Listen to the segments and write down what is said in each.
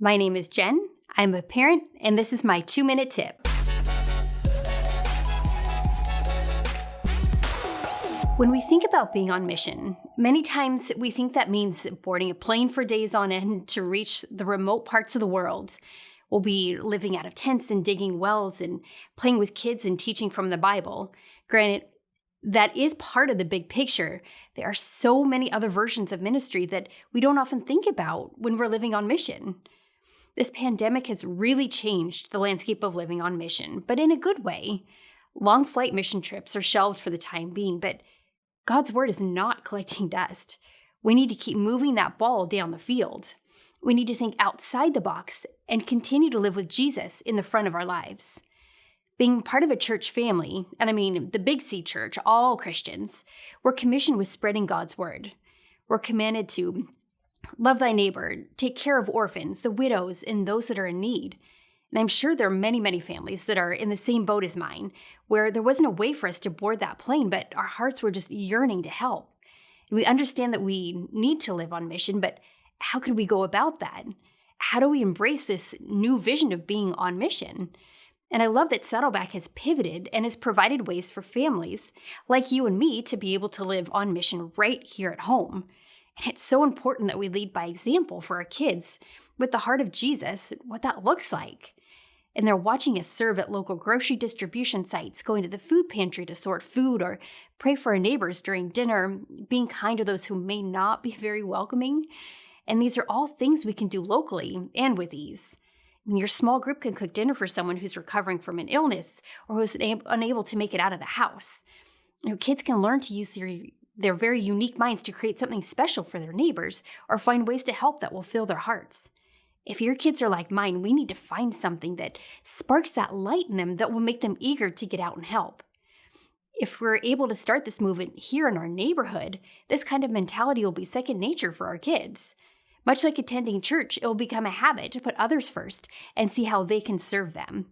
My name is Jen. I'm a parent, and this is my 2-minute tip. When we think about being on mission, many times we think that means boarding a plane for days on end to reach the remote parts of the world. We'll be living out of tents and digging wells and playing with kids and teaching from the Bible. Granted, that is part of the big picture. There are so many other versions of ministry that we don't often think about when we're living on mission. This pandemic has really changed the landscape of living on mission, but in a good way. Long flight mission trips are shelved for the time being, but God's word is not collecting dust. We need to keep moving that ball down the field. We need to think outside the box and continue to live with Jesus in the front of our lives. Being part of a church family, and I mean the Big C church, all Christians, we're commissioned with spreading God's word. We're commanded to love thy neighbor, take care of orphans, the widows, and those that are in need. And I'm sure there are many, many families that are in the same boat as mine, where there wasn't a way for us to board that plane, but our hearts were just yearning to help. And we understand that we need to live on mission, but how could we go about that? How do we embrace this new vision of being on mission? And I love that Saddleback has pivoted and has provided ways for families like you and me to be able to live on mission right here at home. And it's so important that we lead by example for our kids with the heart of Jesus, what that looks like. And they're watching us serve at local grocery distribution sites, going to the food pantry to sort food or pray for our neighbors during dinner, being kind to those who may not be very welcoming. And these are all things we can do locally and with ease. When your small group can cook dinner for someone who's recovering from an illness or who's unable to make it out of the house. Kids can learn to use their very unique minds to create something special for their neighbors or find ways to help that will fill their hearts. If your kids are like mine, we need to find something that sparks that light in them that will make them eager to get out and help. If we're able to start this movement here in our neighborhood, this kind of mentality will be second nature for our kids. Much like attending church, it will become a habit to put others first and see how they can serve them.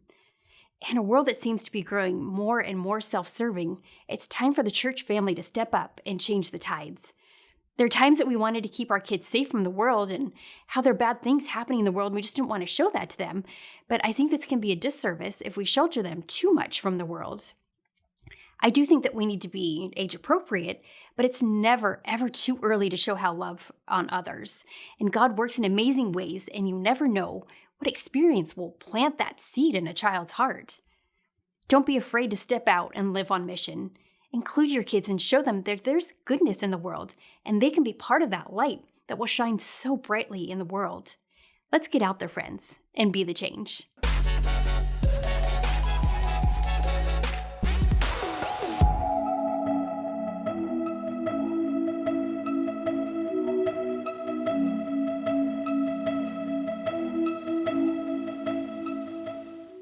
In a world that seems to be growing more and more self-serving, it's time for the church family to step up and change the tides. There are times that we wanted to keep our kids safe from the world and how there are bad things happening in the world, and we just didn't want to show that to them. But I think this can be a disservice if we shelter them too much from the world. I do think that we need to be age appropriate, but it's never, ever too early to show how love on others. And God works in amazing ways, and you never know what experience will plant that seed in a child's heart. Don't be afraid to step out and live on mission. Include your kids and show them that there's goodness in the world, and they can be part of that light that will shine so brightly in the world. Let's get out there, friends, and be the change.